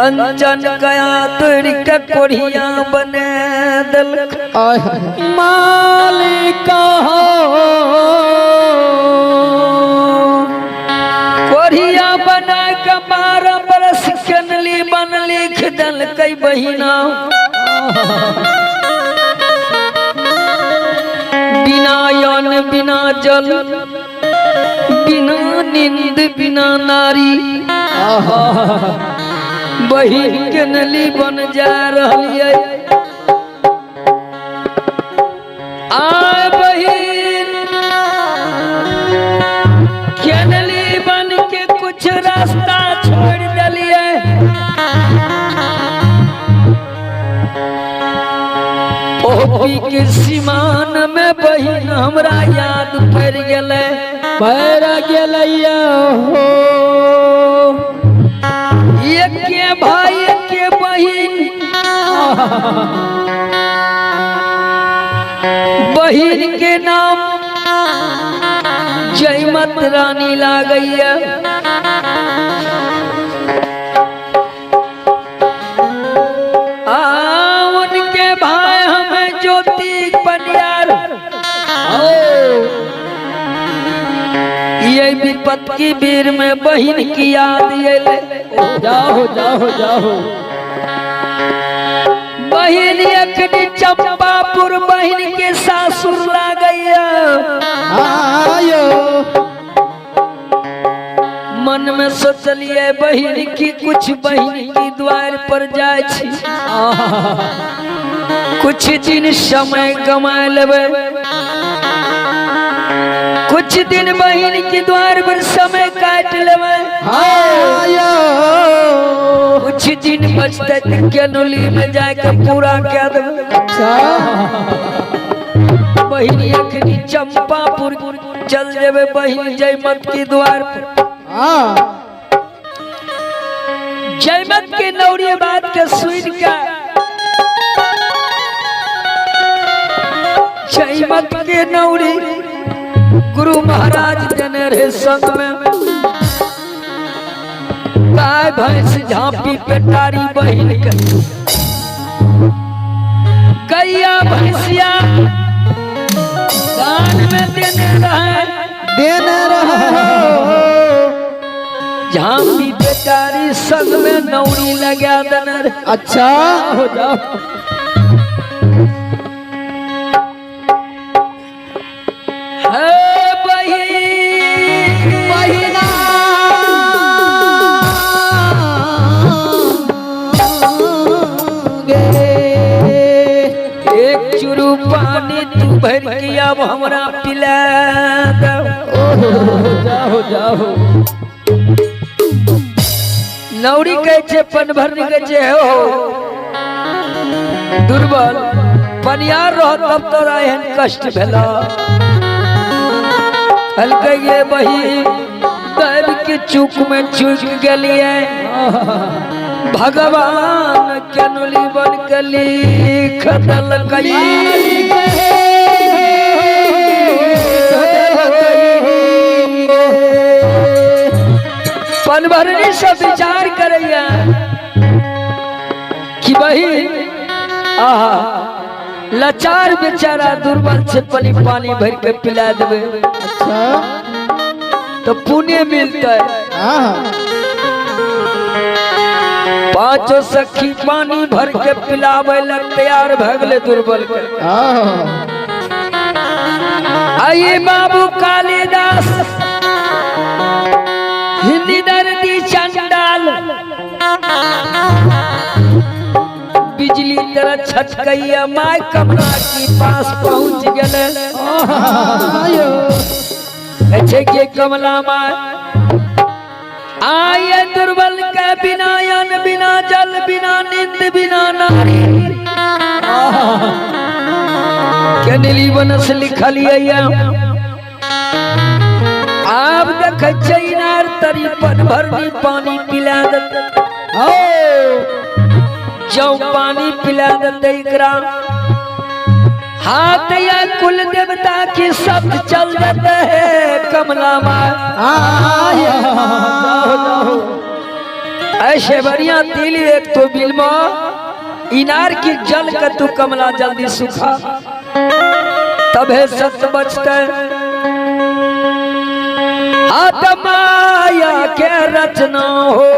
कंचन कया तोड़ के कोढ़िया बने दल मालिक हो कोढ़िया बना के 12 बरस कनली बन लिख दल कई बहिना बिना यौन बिना जल बिना नींद बिना नारी बहिन के नली बन जा रही है। आए बहिन के नली बन के कुछ रास्ता छोड़ दिलिए। ओपी के सीमान में बहिन हमरा याद पड़ गए हो एक के भाई के बहिन बहिन के नाम जयमत रानी ला गई है। उनके भाई हमें ज्योति पनियार ये विपत की बीर में बहिन की याद ये ले जाओ जाओ जाओ बहिन एकनी चंपापुर बहिन के सासुर ला गई आयो मन में सोचलिए बहिन की कुछ बहिन की द्वार पर जाए छी कुछ दिन समय कमा लेबे कुछ दिन बहिन के द्वार पर समय काट लेबे कुछ दिन बचते केनोली में जाके पूरा क्या देबे। अच्छा बहिन अखनी चंपापुर चल जेबे बहिन जयमत के द्वार पर। जयमत के नौरी बात के सुन के जयमत के नौरी गुरु महाराज देने रहे संग में गाय भैंस झांपी पेटारी बहिन के गैया भैंसिया दान में देने रहे झांपी पेटारी संग में नौरी लगा देने रहे। अच्छा हो जाओ पानी तू भर के अब हमरा पिला जाओ जाओ नौरी कहे छे पन भर के हो दुर्बल पनियार रह तब तोरा एहन कष्ट भेला हल्के ये बही दैव के चूक में चूक गलिए भगवान केनोली बन के लिख दलकई पनभरनी से विचार करैया कि बही लाचार बेचारा दुर्बल से पानी भर के पिला देवे अच्छा तो पुण्य मिलता है। पांचों सखी पानी भर के पिलावे लग तैयार भगले दुर्बल के। आइए बाबू कालिदास हिंदी दर्दी चंडाल बिजली तरह छटकैया माय कमरा के पास पहुंच गए। अच्छे के कमला माय आये दुर्बल के बिना अन्न बिना जल बिना नींद बिना नारी केनली बनस लिखल आप देख इनार तरी पन भरनी पानी पिला देते जो पानी पिला देते एकरा हाथ या कुल देवता की शब्द चल जाते हैं कमला माँ ऐसे बढ़िया तिल एक तो बिलमा इनार की जल का तू कमला जल्दी सुखा तबे सत बचते हाथ माया के रचना हो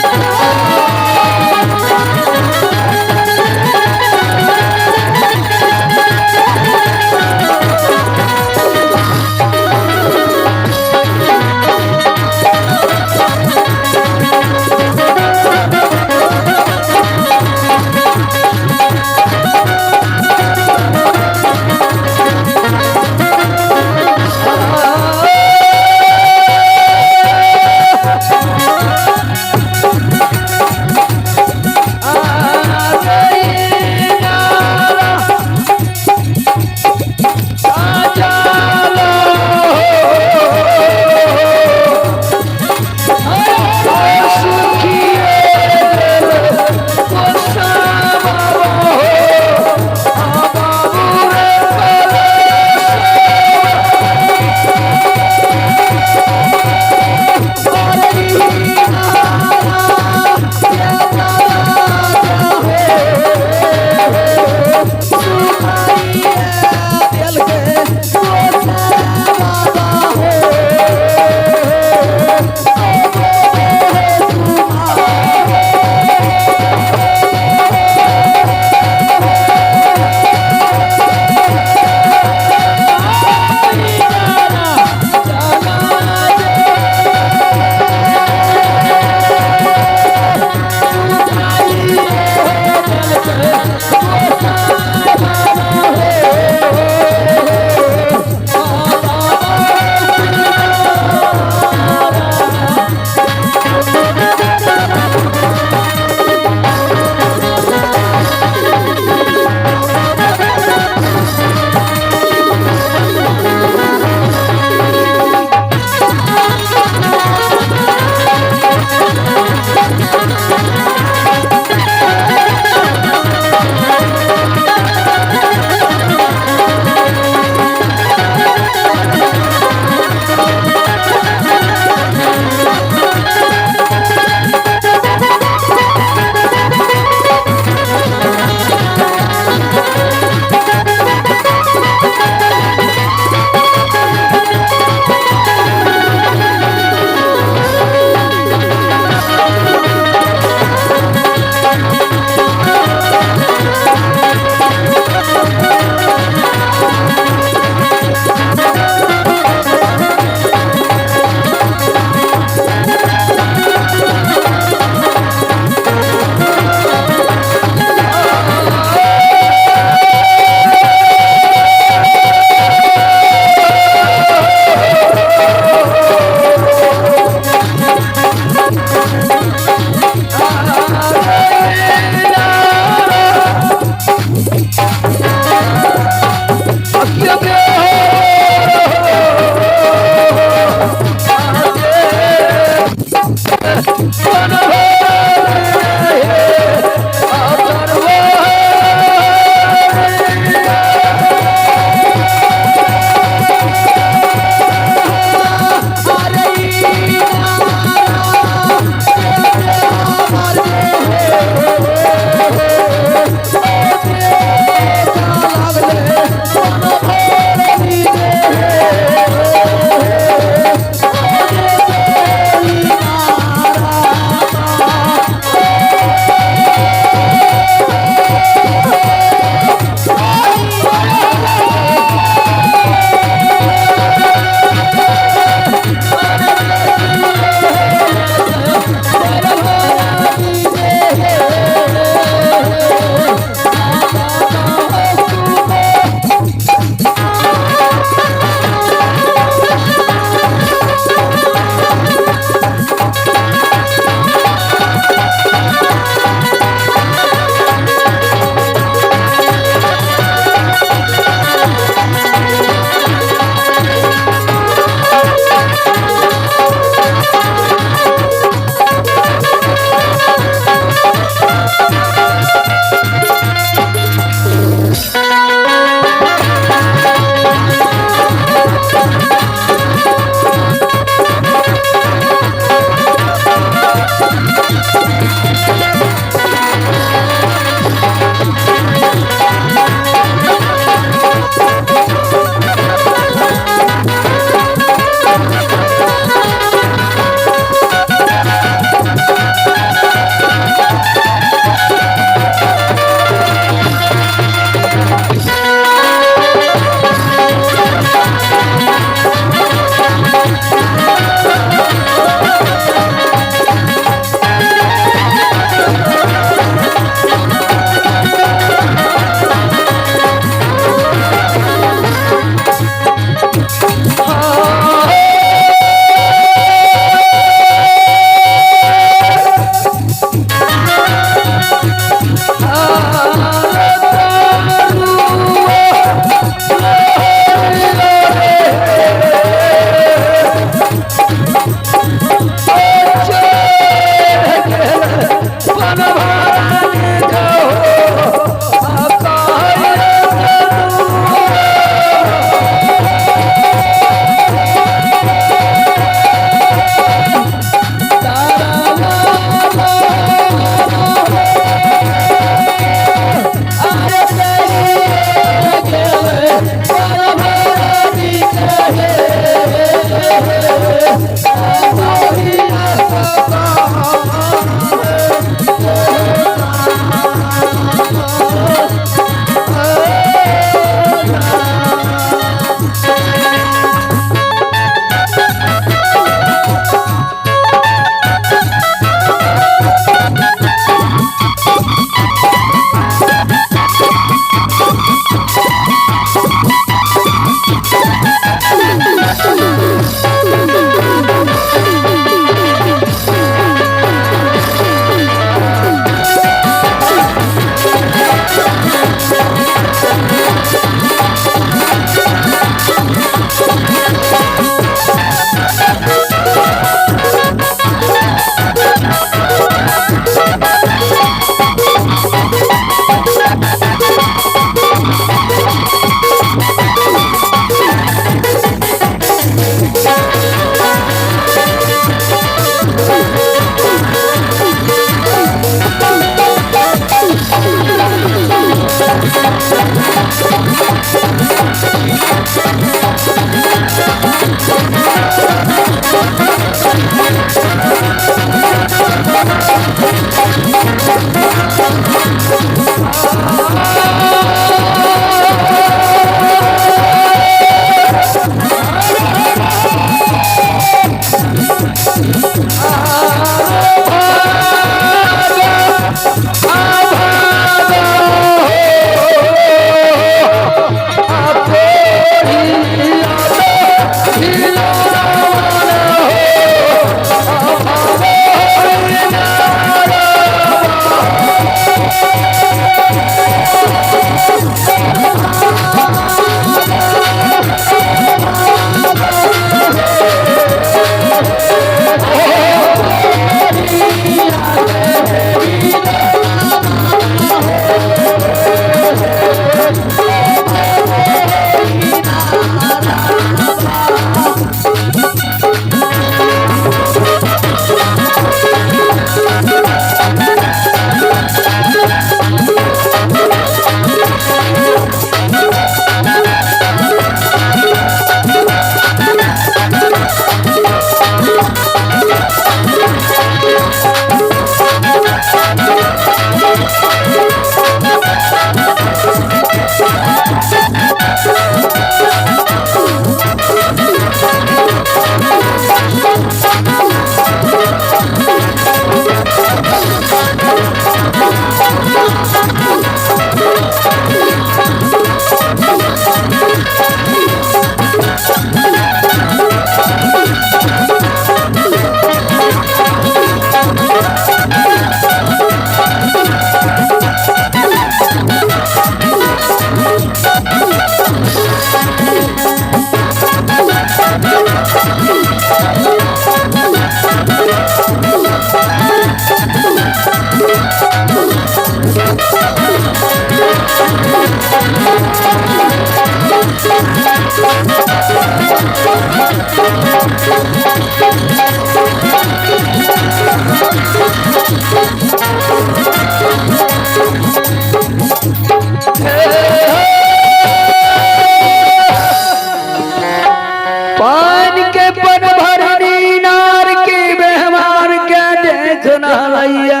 पान के पन भरनी नार के व्यवहार के देखना लैया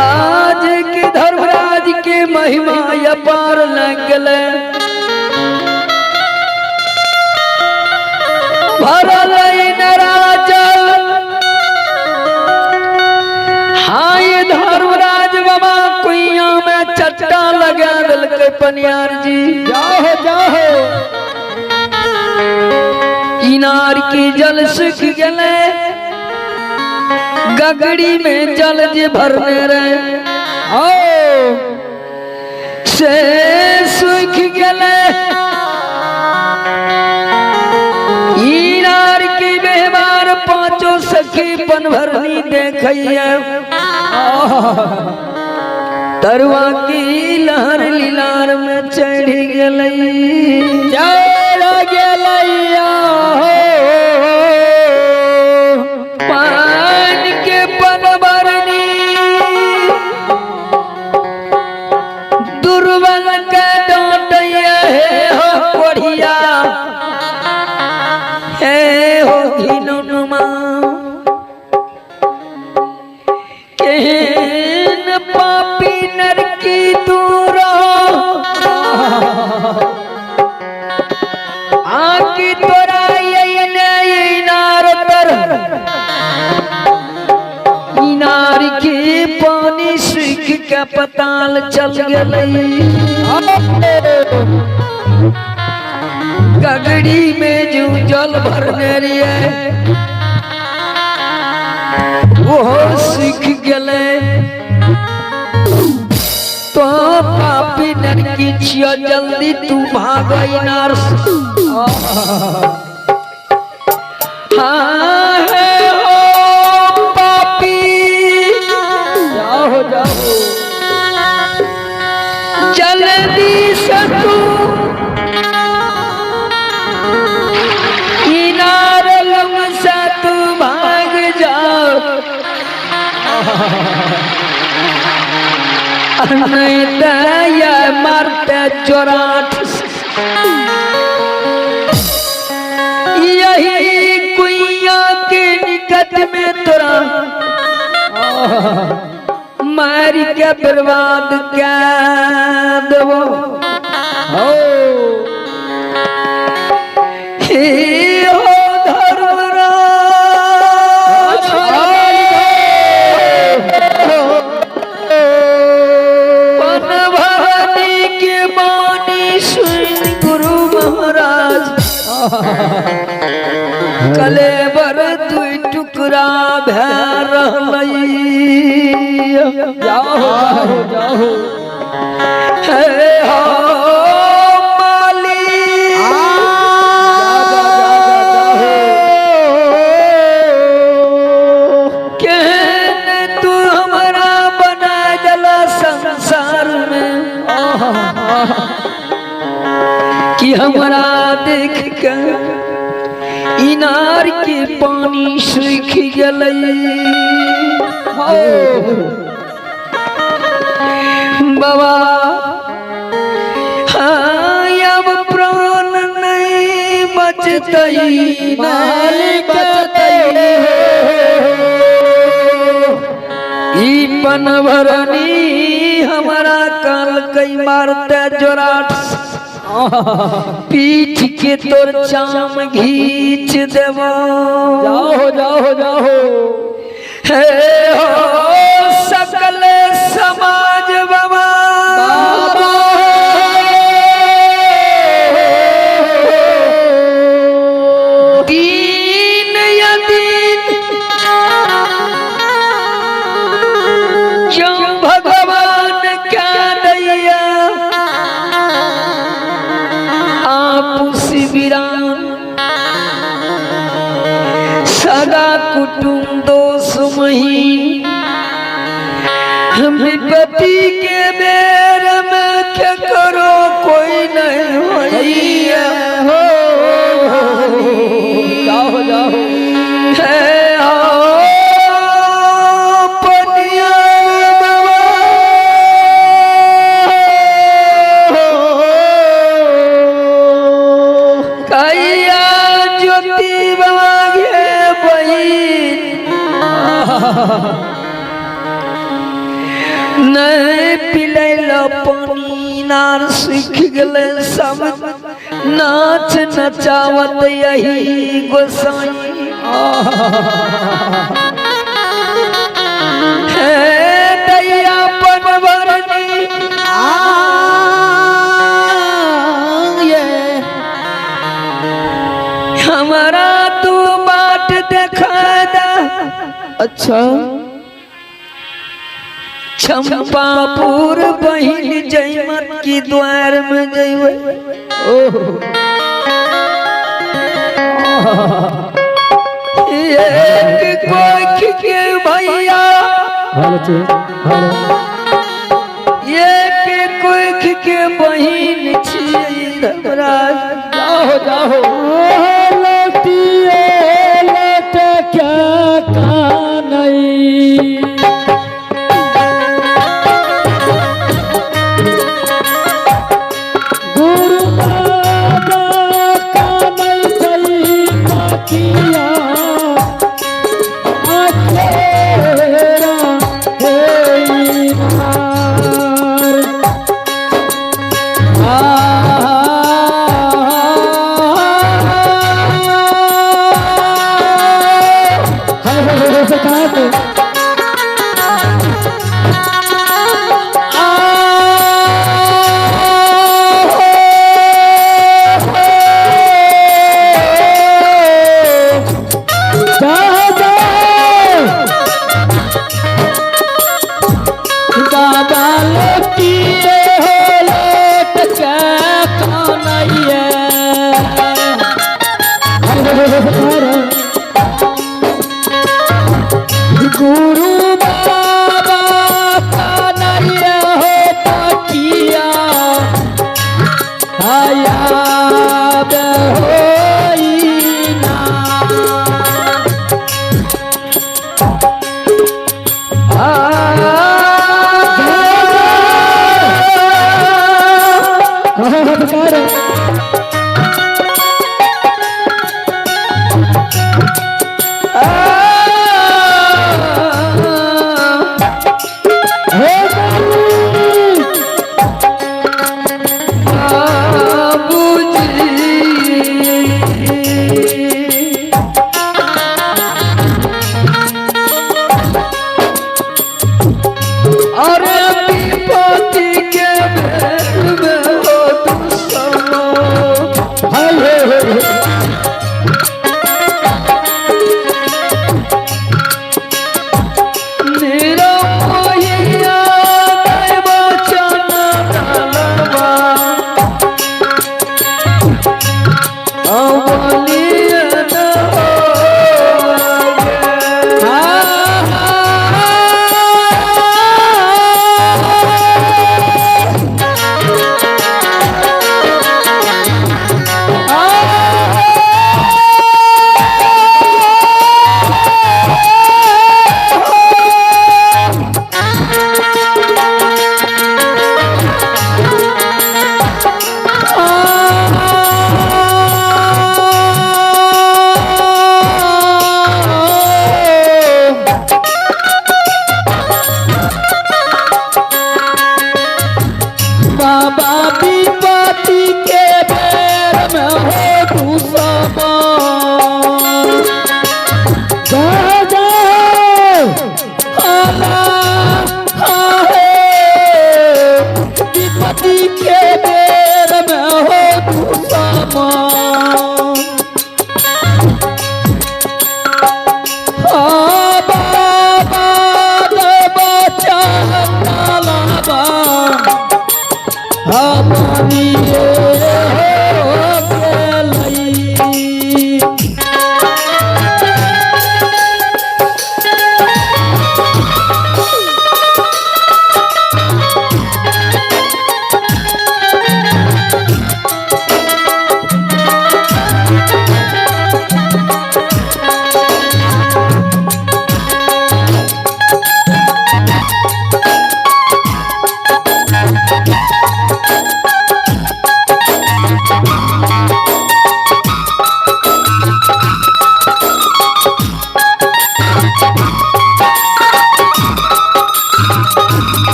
आज के धर्मराज के महिमा अपार लगल भरल नराचल हाँ ये धर्मराज बाबा कुइया में चट्टा लगा दिल के पनियार जी जाओ जाओ इनार की जल सूख गले गगड़ी में जल जे भरने रहे आओ से सूख गले इनार की व्यवहार पांचों सखी पन भरनी देखिए तरुआ की लहर लीलार में चढ़ी गई चढ़ गेलैया पान के पन भरनी दुर्बल के डांटिया हे हो कोढ़िया हे हो घिनुमा केहन पापी नरकी दूरा आकी तोरा ये नार तर इनार के पानी सूख के पताल चल गई गगड़ी में जो जल भरने रहिए वो सूख गले तो पापी नरकी छिया जल्दी तू भाग इनार हाँ है हो पापी जाओ जाओ जल्दी से तू इनार लम से तू भाग जाओ नहीं दया मारते चोराट यही कुइया के निकट में तोरा मार के बर्बाद क्या देवो हे हो धर्मराज पन भरनी के बानी सुन गुरु महाराज कलेबर दुई टुकड़ा भैर जाओ जाओ जाओ हे हो माली कहन तू हमारा बना जला संसार में कि हमारा देख कर इनार के पानी सूख गई बाबा हाँ अब प्राण नहीं बचतई नहीं बचतई ई पन भरनी हमारा काल कई मारते जोराट पीठ के तोर चाम घींच देवा जाओ जाओ जाओ हे हो सकल समाज बाबा दीन या दीन जो भगवान विपत्ति के बेर में क्या करो कोई नहीं भैया हो जाओ है आओ पनिया बाबा कैया ज्योति बागे बहिन नहीं पिलैल पानी नार सीख गले सब नाच नचावत यही गोसाई है दैया बनवरनी हमारा तू बाट देखा दा अच्छा चंपापुर बहिन जयमत की द्वार में जइबे एक कोख के भैया एक कोख के बहिन छियै धर्मराज जाओ लटिए लट क्या कानई गुरु बाबा कानई जई माकिया अखेरा हे गुरु बाबा का नहीं रहो तकिया याद होई ना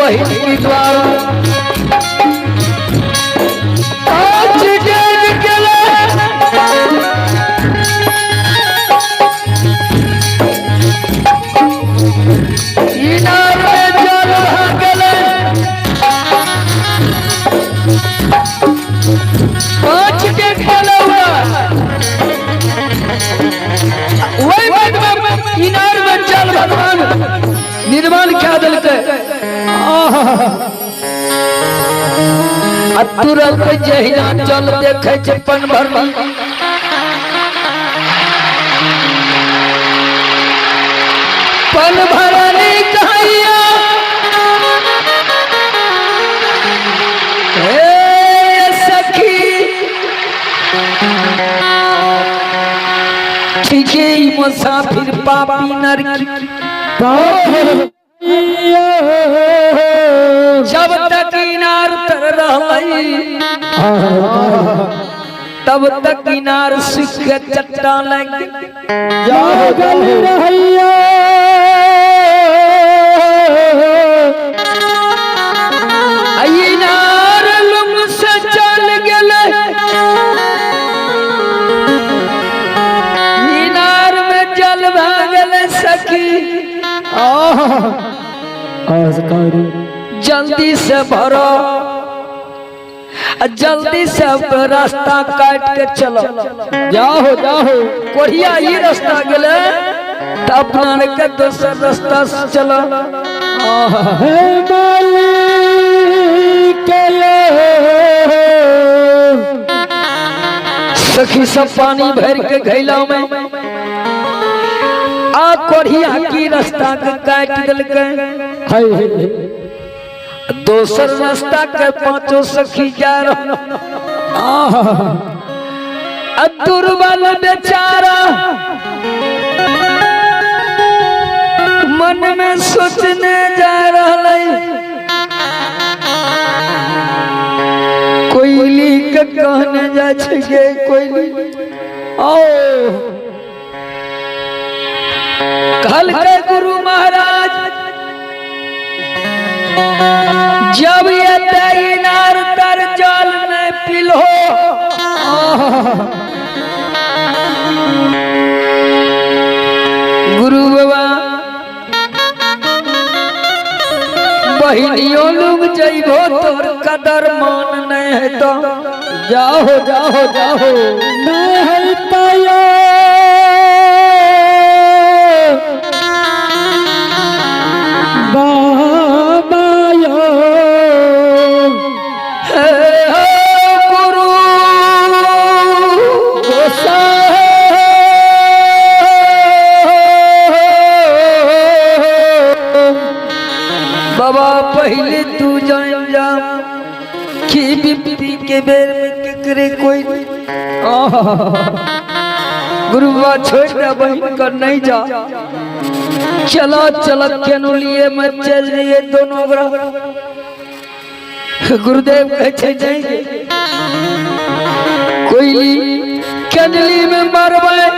बहिन की द्वार आज डेग गेले इनार में जल भर गेले पाँच डेग गेले वही बात में इनार में जल भगवान निर्माण क्या दिलके तुरंत जहिना जल देखे छे पन भरनी पन भरनी कहिया हे सखी ठीके मुसाफिर पापी नरकी जब तक इनार तर रहलई तब तक इनार सूख के चट्टान लग जागल रहिया इनार लुम से चल गेले इनार में जल भर गेले सखी जल्दी से भरो जल्दी से रास्ता काट के चलो जाओ जाओ कोढ़िया ही रास्ता गेले तो अपना के दूसरा रास्ता से चलो हे मालिक सखी सब पानी भर के घैला में आ कोढ़िया की रास्ता के काट दिलके दोसर रास्ता के पांचों सखी जा रहा दुर्बल बेचारा मन में सोचने जा रहा कोयली के कहने जा छे कोयली आओ कल के गुरु महाराज जब ये इनार तर जल न पिलो गुरु बाबा बहिनियों लोग जइबो तोर कदर मान नहीं है तो जाओ जाओ जाओ नहीं है पाया पहले तू जान जा कि विपत्ति के बेर में केकरे कोई गुरु बाबा छोड़ दे बहन कर नहीं जा चलो चलो केनो लिए मैं चल लिए दोनों ग्रह गुरुदेव कहते जाएंगे कोयली केनली में मरबे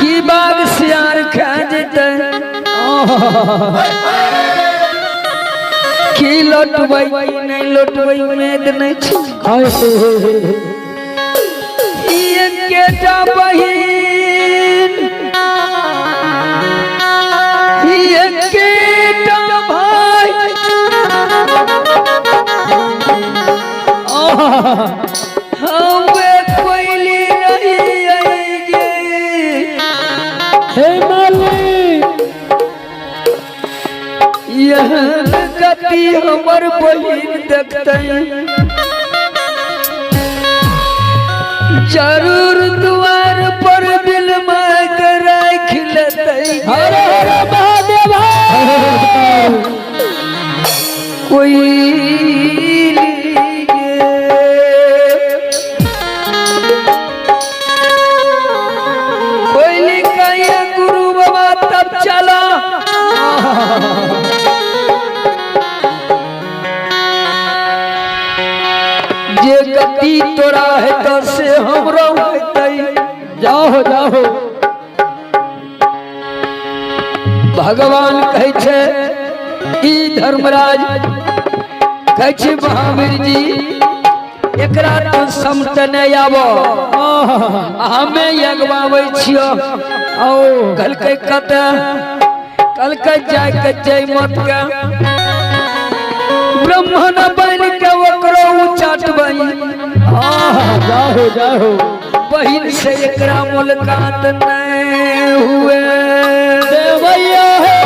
की बाग सियार खा जेते की लौटबै नहीं लौटबै उम्मीद नहीं छी ये केटा बहिन ये केटा भाई हमें कोयली नहीं आएगी हे मालिक यह गति हमर बहिन देखते जरूर द्वार पर दिल में राख लेते हर हर महादेव कोई गुरु बाबा तब चला जे गति तोरा है तो से हमरो होतै जाओ जाओ भगवान कहै छै ई धर्मराज कहै छी महावीर जी एकरा तो समट नहीं आबो हमें यगवाबै छियो आओ कहलकै कते कहलकै जाय के जय मत के ब्राह्मण बन के ओकरो उचाटबै जाओ जाओ बहिन से एकरा मुलाकात नहीं हुए देवैया है